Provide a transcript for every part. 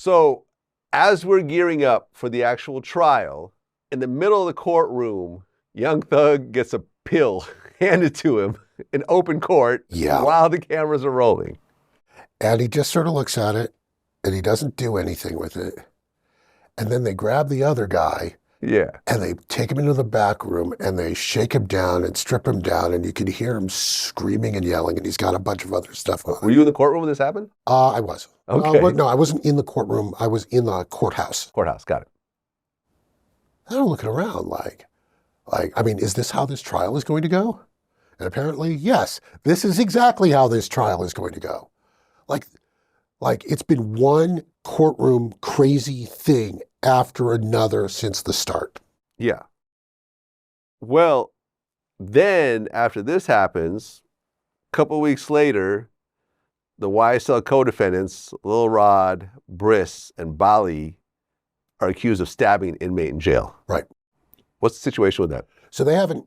So as we're gearing up for the actual trial, in the middle of the courtroom, Young Thug gets a pill handed to him in open court while the cameras are rolling. And he just sort of looks at it and he doesn't do anything with it. And then they grab the other guy and they take him into the back room and they shake him down and strip him down, and you can hear him screaming and yelling, and he's got a bunch of other stuff on. Were you in the courtroom when this happened? I was. Okay. No, I wasn't in the courtroom. I was in the courthouse. Courthouse, got it. And I'm looking around like, I mean, is this how this trial is going to go? And apparently, yes, this is exactly how this trial is going to go. Like it's been one courtroom crazy thing after another since the start. Yeah. Well, then after this happens, a couple of weeks later, the YSL codefendants, Lil Rod, Briss, and Bali, are accused of stabbing an inmate in jail. Right. What's the situation with that? So they haven't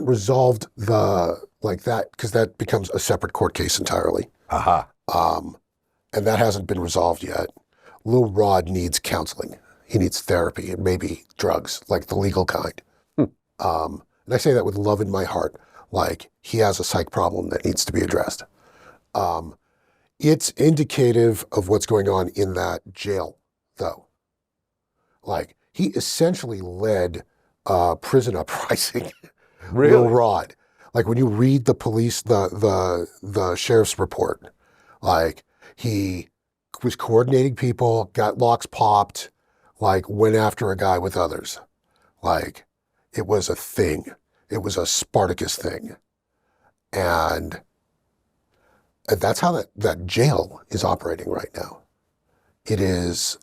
resolved that, because that becomes a separate court case entirely. And that hasn't been resolved yet. Lil Rod needs counseling. He needs therapy and maybe drugs, like the legal kind. And I say that with love in my heart. Like, he has a psych problem that needs to be addressed. It's indicative of what's going on in that jail, though. Like, he essentially led prison uprising. Really? Lil Rod. Like, when you read the police, the sheriff's report, like, he was coordinating people, got locks popped, like, went after a guy with others. Like, it was a thing. It was a Spartacus thing. And that's how that jail is operating right now. It is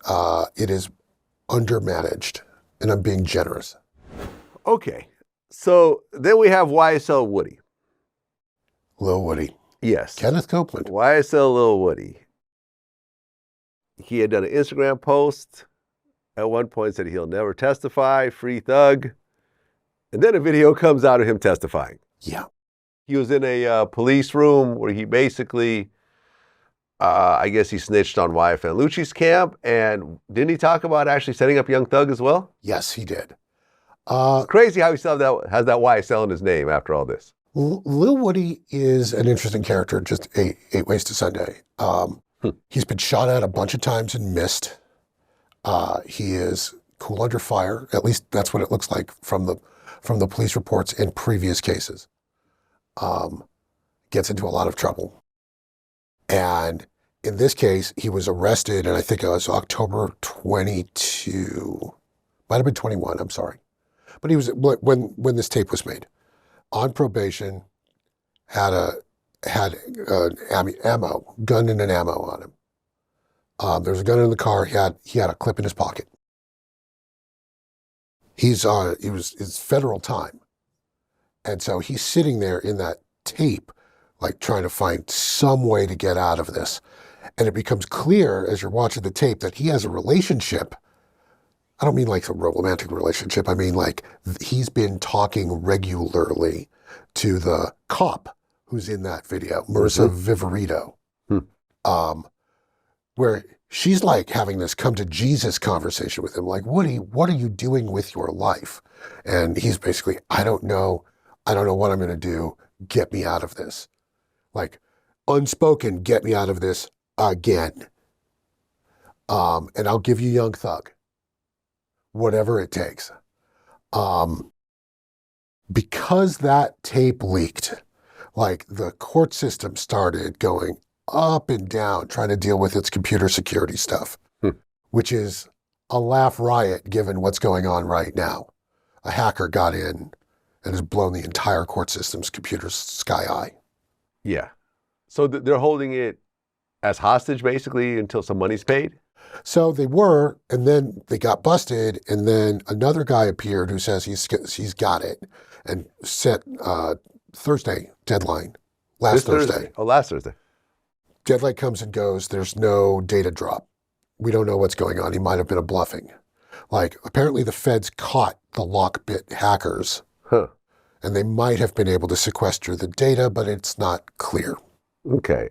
undermanaged, and I'm being generous. Okay. So then we have YSL Woody. Lil Woody. Yes. Kenneth Copeland. YSL Lil Woody. He had done an Instagram post at one point, said he'll never testify, free thug. And then a video comes out of him testifying. Yeah. He was in a police room where he basically, I guess he snitched on YFN Lucci's camp. And didn't he talk about actually setting up Young Thug as well? Yes, he did. It's crazy how he still has that YSL in his name after all this. Lil Woody is an interesting character, just eight ways to Sunday. He's been shot at a bunch of times and missed. He is cool under fire. At least that's what it looks like from the police reports in previous cases. Gets into a lot of trouble. And in this case, he was arrested, and I think it was October 22, might have been 21, I'm sorry. But he was, when this tape was made, on probation, had ammo, gun and an ammo on him. There was a gun in the car. He had a clip in his pocket. It's federal time. And so he's sitting there in that tape, like trying to find some way to get out of this. And it becomes clear as you're watching the tape that he has a relationship. I don't mean like a romantic relationship. I mean like he's been talking regularly to the cop who's in that video, Marissa Viverito, where she's like having this come to Jesus conversation with him. Like, Woody, what are you doing with your life? And he's basically, I don't know what I'm going to do. Get me out of this. Like, unspoken, get me out of this again. And I'll give you Young Thug. Whatever it takes. Because that tape leaked, like the court system started going up and down trying to deal with its computer security stuff, which is a laugh riot given what's going on right now. A hacker got in and has blown the entire court system's computers sky high. Yeah. So they're holding it as hostage basically until some money's paid? So they were, and then they got busted, and then another guy appeared who says he's got it and set Thursday deadline. Last Thursday. Oh, last Thursday. Deadline comes and goes. There's no data drop. We don't know what's going on. He might have been a bluffing. Like, apparently the feds caught the Lockbit hackers, and they might have been able to sequester the data, but it's not clear. Okay.